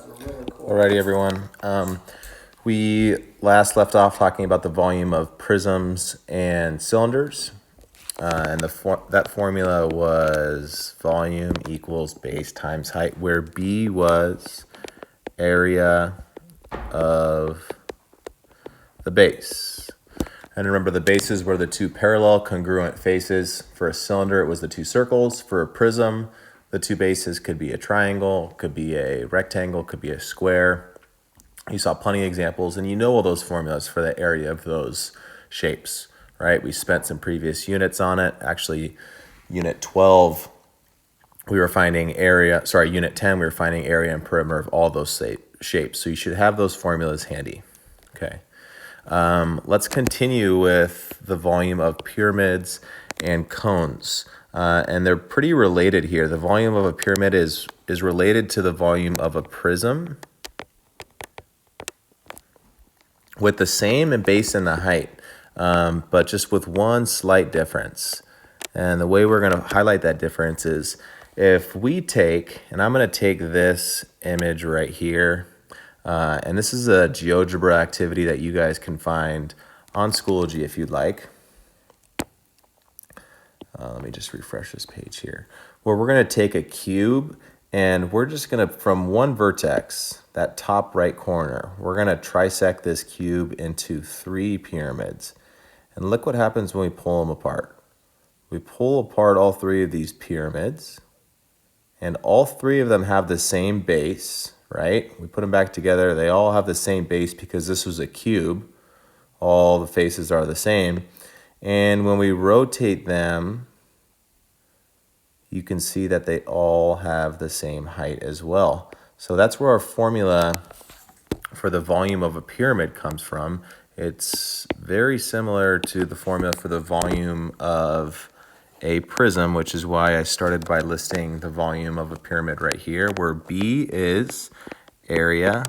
Alrighty, everyone. We last left off talking about the volume of prisms and cylinders, and that formula was volume equals base times height, where B was area of the base. And remember, the bases were the two parallel congruent faces. For a cylinder, it was the two circles. For a prism, the two bases could be a triangle, could be a rectangle, could be a square. You saw plenty of examples, and you know all those formulas for the area of those shapes, right? We spent some previous units on it. Actually, unit 12, we were finding unit 10, we were finding area and perimeter of all those shapes. So you should have those formulas handy, okay? Let's continue with the volume of pyramids and cones. And they're pretty related here. The volume of a pyramid is related to the volume of a prism with the same base and the height, but just with one slight difference. And the way we're going to highlight that difference is if we take, and I'm going to take this image right here, and this is a GeoGebra activity that you guys can find on Schoology if you'd like. Let me just refresh this page here. Where we're going to take a cube and we're just going to, from one vertex, that top right corner, we're going to trisect this cube into 3 pyramids. And look what happens when we pull them apart. We pull apart all 3 of these pyramids, and all 3 of them have the same base, right? We put them back together. They all have the same base because this was a cube. All the faces are the same. And when we rotate them, you can see that they all have the same height as well. So that's where our formula for the volume of a pyramid comes from. It's very similar to the formula for the volume of a prism, which is why I started by listing the volume of a pyramid right here, where B is area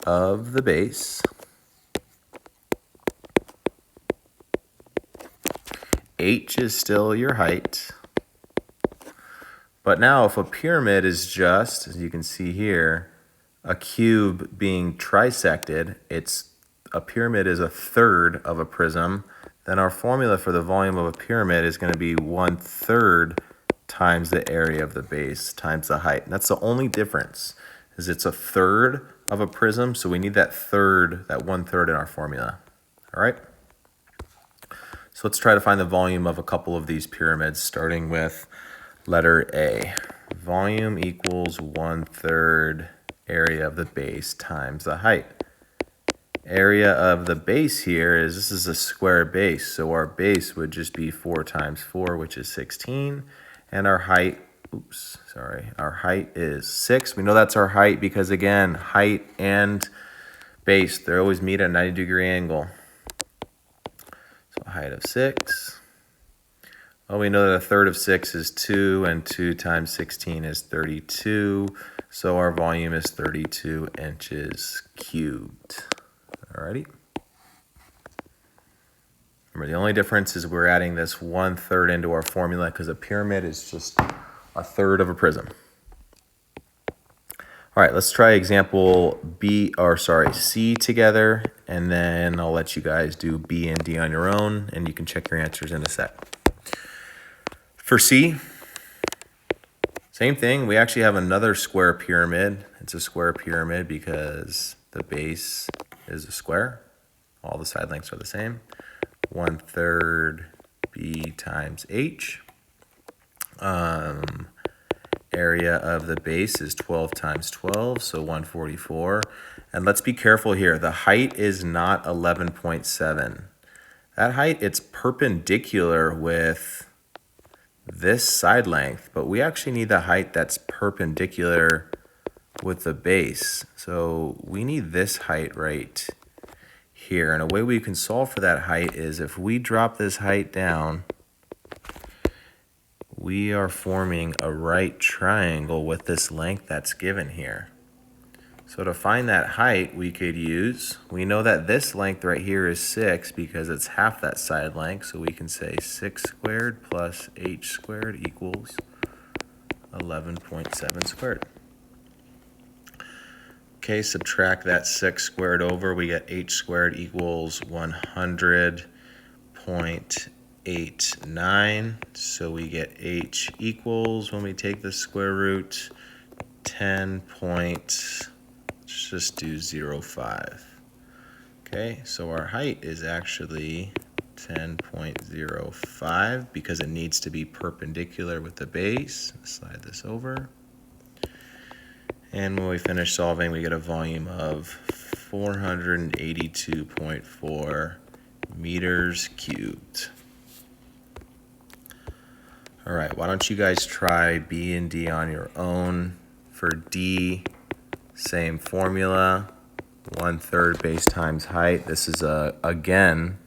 of the base, H is still your height. But now if a pyramid is just, as you can see here, a cube being trisected, a pyramid is a third of a prism, then our formula for the volume of a pyramid is going to be 1/3 times the area of the base times the height. And that's the only difference, is it's a third of a prism, so we need that 1/3 in our formula. All right? So let's try to find the volume of a couple of these pyramids, starting with letter A. Volume equals 1/3 area of the base times the height. Area of the base here this is a square base, so our base would just be 4 times 4, which is 16, and our height, our height is 6. We know that's our height because, again, height and base, they always meet at a 90-degree angle. So a height of 6. Well, we know that a third of 6 is 2, and 2 times 16 is 32. So our volume is 32 inches cubed. Alrighty. Remember, the only difference is we're adding this 1/3 into our formula because a pyramid is just a third of a prism. All right, let's try example C together, and then I'll let you guys do B and D on your own, and you can check your answers in a sec. For C, same thing. We actually have another square pyramid. It's a square pyramid because the base is a square. All the side lengths are the same. 1/3 B times H. Area of the base is 12 times 12, so 144. And let's be careful here. The height is not 11.7. That height, it's perpendicular with this side length, but we actually need the height that's perpendicular with the base. So we need this height right here. And a way we can solve for that height is if we drop this height down, we are forming a right triangle with this length that's given here. So to find that height, we know that this length right here is 6 because it's half that side length. So we can say 6 squared plus H squared equals 11.7 squared. Okay, subtract that 6 squared over, we get h squared equals 100.89. So we get h equals, when we take the square root, 10 let's just do 0.5. Okay, so our height is actually 10.05 because it needs to be perpendicular with the base. Slide this over. And when we finish solving, we get a volume of 482.4 meters cubed. All right, why don't you guys try B and D on your own? For D, same formula, 1/3 base times height. This is, again,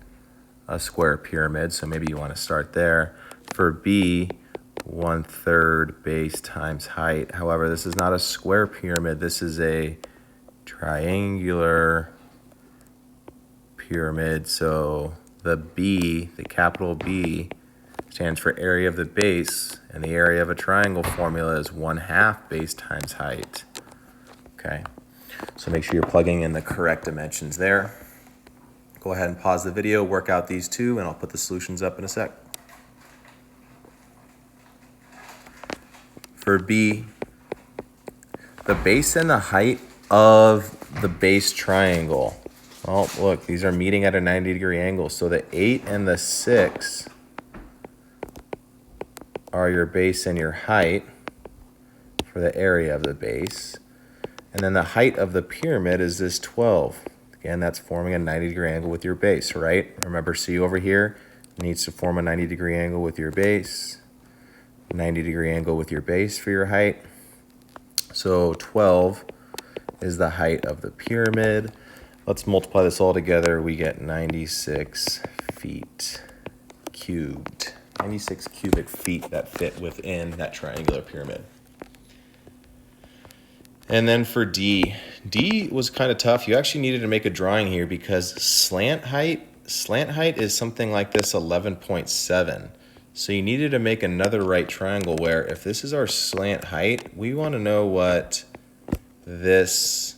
a square pyramid, so maybe you want to start there. For B, 1/3 base times height. However, this is not a square pyramid. This is a triangular pyramid. So the B, the capital B, stands for area of the base, and the area of a triangle formula is 1/2 base times height. Okay, so make sure you're plugging in the correct dimensions there. Go ahead and pause the video, work out these two, and I'll put the solutions up in a sec. For B, the base and the height of the base triangle. Oh, look, these are meeting at a 90-degree angle. So the 8 and the 6 are your base and your height for the area of the base. And then the height of the pyramid is this 12. Again, that's forming a 90-degree angle with your base, right? Remember, C over here needs to form a 90-degree angle with your base. 90-degree angle with your base for your height. So 12 is the height of the pyramid. Let's multiply this all together. We get 96 feet cubed. 96 cubic feet that fit within that triangular pyramid. And then for D, D was kind of tough. You actually needed to make a drawing here because slant height is something like this, 11.7. So you needed to make another right triangle where if this is our slant height, we want to know what this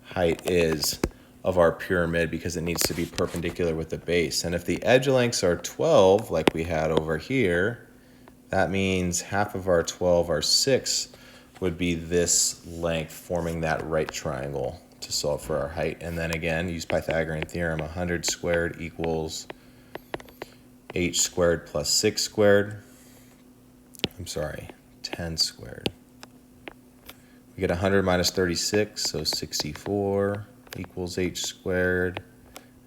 height is of our pyramid because it needs to be perpendicular with the base. And if the edge lengths are 12, like we had over here, that means half of our 12, our 6, would be this length forming that right triangle to solve for our height. And then again, use Pythagorean theorem, 100 squared equals h squared plus 6 squared. 10 squared. We get 100 minus 36, so 64 equals h squared.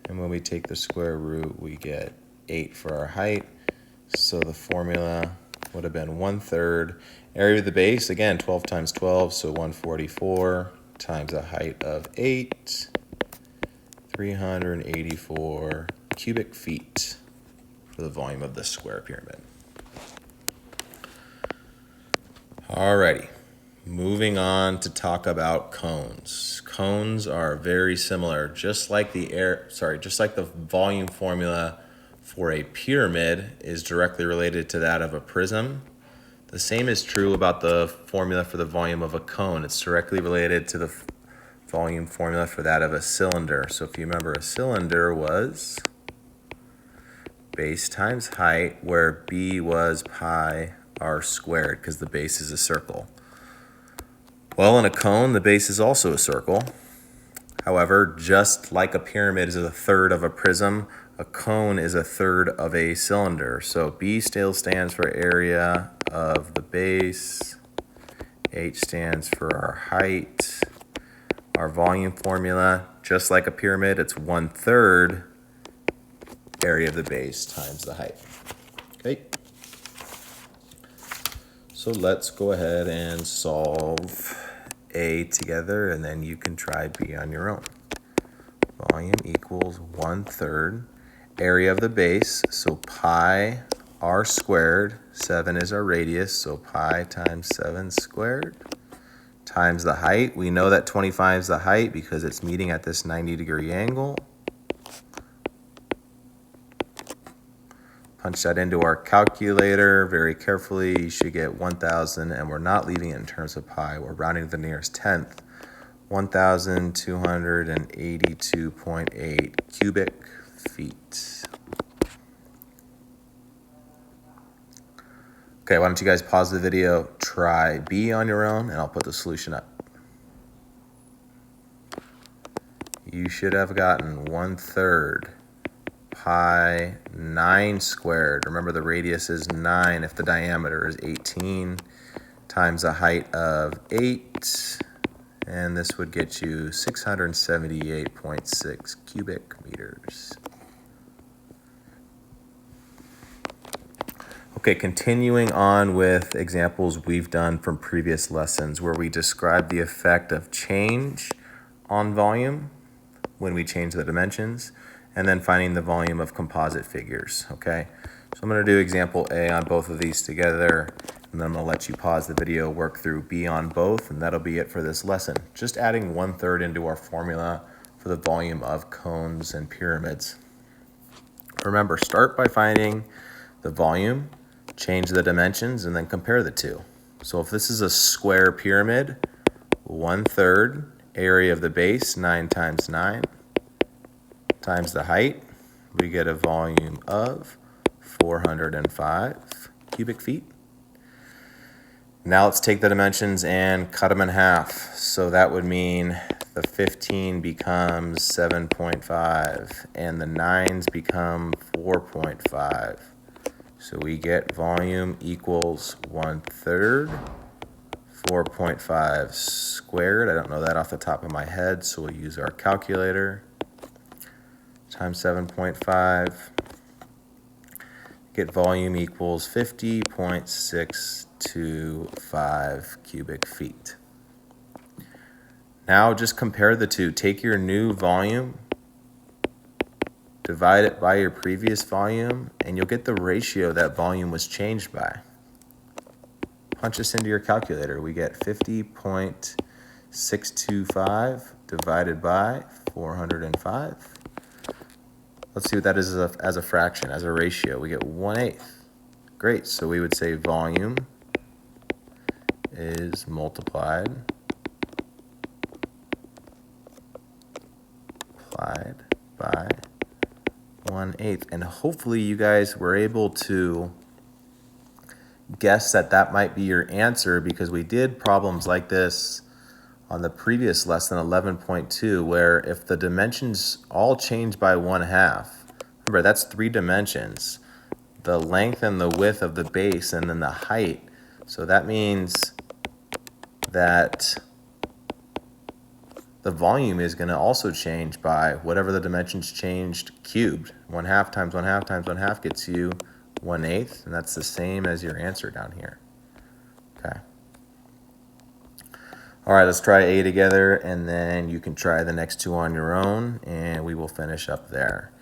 And when we take the square root, we get 8 for our height. So the formula would have been 1/3. Area of the base, again, 12 times 12, so 144 times a height of 8, 384 cubic feet for the volume of this square pyramid. Alrighty, moving on to talk about cones. Cones are very similar, just like the volume formula for a pyramid is directly related to that of a prism. The same is true about the formula for the volume of a cone. It's directly related to the volume formula for that of a cylinder. So if you remember, a cylinder was base times height, where B was pi r squared, because the base is a circle. Well, in a cone, the base is also a circle. However, just like a pyramid is 1/3 of a prism, a cone is 1/3 of a cylinder. So B still stands for area of the base. H stands for our height. Our volume formula, just like a pyramid, it's 1/3 area of the base times the height. Okay. So let's go ahead and solve A together, and then you can try B on your own. Volume equals 1/3 area of the base, so pi r squared, 7 is our radius, so pi times 7 squared, times the height. We know that 25 is the height because it's meeting at this 90-degree angle. Punch that into our calculator very carefully. You should get 1,000, and we're not leaving it in terms of pi. We're rounding to the nearest tenth. 1,282.8 cubic feet. Okay, why don't you guys pause the video, try B on your own, and I'll put the solution up. You should have gotten 1/3 pi 9 squared. Remember, the radius is 9 if the diameter is 18 times a height of 8. And this would get you 678.6 cubic meters. Okay, continuing on with examples we've done from previous lessons where we describe the effect of change on volume when we change the dimensions, and then finding the volume of composite figures, okay? So I'm gonna do example A on both of these together, and then I'm gonna let you pause the video, work through B on both, and that'll be it for this lesson. Just adding 1/3 into our formula for the volume of cones and pyramids. Remember, start by finding the volume, change the dimensions, and then compare the two. So if this is a square pyramid, 1/3 area of the base, 9 times 9, times the height, we get a volume of 405 cubic feet. Now let's take the dimensions and cut them in half. So that would mean the 15 becomes 7.5 and the 9s become 4.5. So we get volume equals 1/3 4.5 squared. I don't know that off the top of my head, so we'll use our calculator. Times 7.5. Get volume equals 50.625 cubic feet. Now just compare the two. Take your new volume, divide it by your previous volume, and you'll get the ratio that volume was changed by. Punch this into your calculator. We get 50.625 divided by 405. Let's see what that is as a fraction, as a ratio. We get 1/8. Great, so we would say volume is multiplied by 1/8. And hopefully you guys were able to guess that might be your answer, because we did problems like this on the previous lesson, 11.2, where if the dimensions all change by 1/2, remember that's 3 dimensions, the length and the width of the base and then the height. So that means that the volume is going to also change by whatever the dimensions changed cubed. 1/2 times 1/2 times 1/2 gets you 1/8, and that's the same as your answer down here. Okay. All right, let's try A together, and then you can try the next two on your own, and we will finish up there.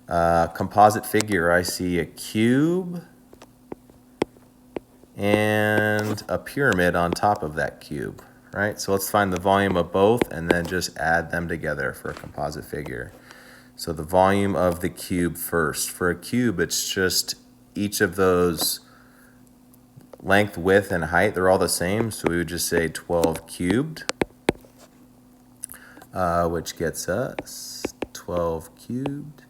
Composite figure, I see a cube and a pyramid on top of that cube, right? So let's find the volume of both and then just add them together for a composite figure. So the volume of the cube first. For a cube, it's just each of those length, width, and height, they're all the same. So we would just say 12 cubed, which gets us 12 cubed,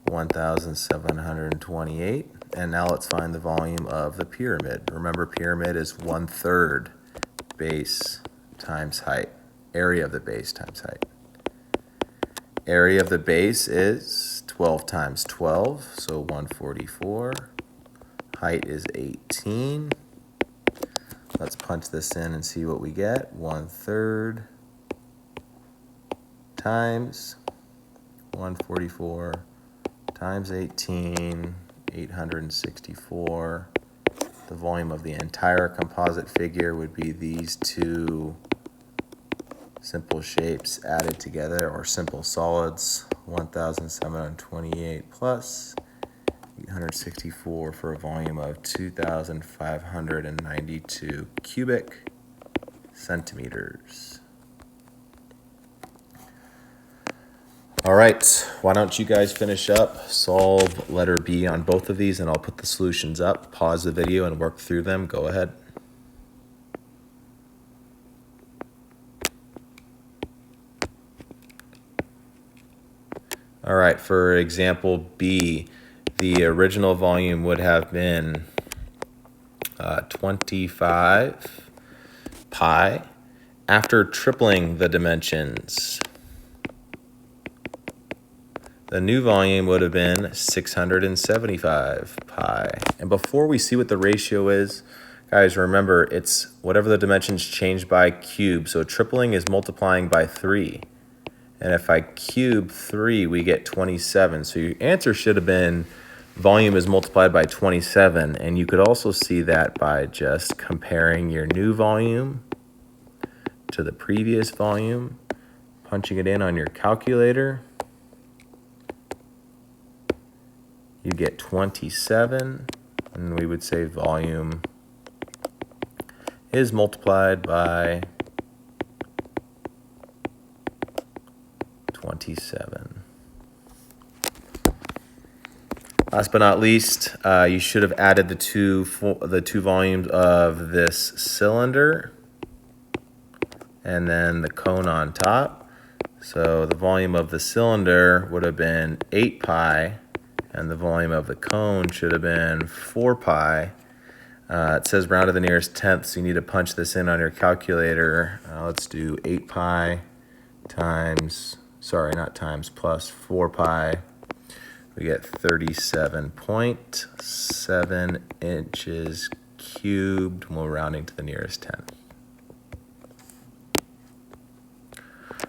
1,728. And now let's find the volume of the pyramid. Remember, pyramid is 1/3 base times height, area of the base times height. Area of the base is 12 times 12, so 144. Height is 18. Let's punch this in and see what we get. 1/3 times 144 times 18, 864. The volume of the entire composite figure would be these two simple shapes added together, or simple solids, 1,728 plus 864 for a volume of 2,592 cubic centimeters. All right, why don't you guys finish up, solve letter B on both of these, and I'll put the solutions up. Pause the video and work through them. Go ahead. All right, for example B, the original volume would have been 25 pi. After tripling the dimensions, the new volume would have been 675 pi. And before we see what the ratio is, guys, remember it's whatever the dimensions change by cube. So tripling is multiplying by 3. And if I cube 3, we get 27. So your answer should have been volume is multiplied by 27. And you could also see that by just comparing your new volume to the previous volume, punching it in on your calculator. You get 27, and we would say volume is multiplied by 27. Last but not least, you should have added the two volumes of this cylinder and then the cone on top. So the volume of the cylinder would have been 8 pi, and the volume of the cone should have been 4 pi. It says round to the nearest tenth, so you need to punch this in on your calculator. Let's do 8 pi times, sorry, not times, plus 4 pi. We get 37.7 inches cubed, and we're rounding to the nearest tenth.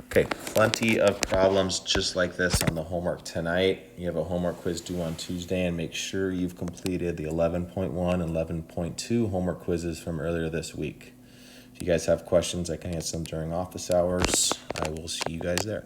Okay, plenty of problems just like this on the homework tonight. You have a homework quiz due on Tuesday, and make sure you've completed the 11.1 and 11.2 homework quizzes from earlier this week. If you guys have questions, I can answer them during office hours. I will see you guys there.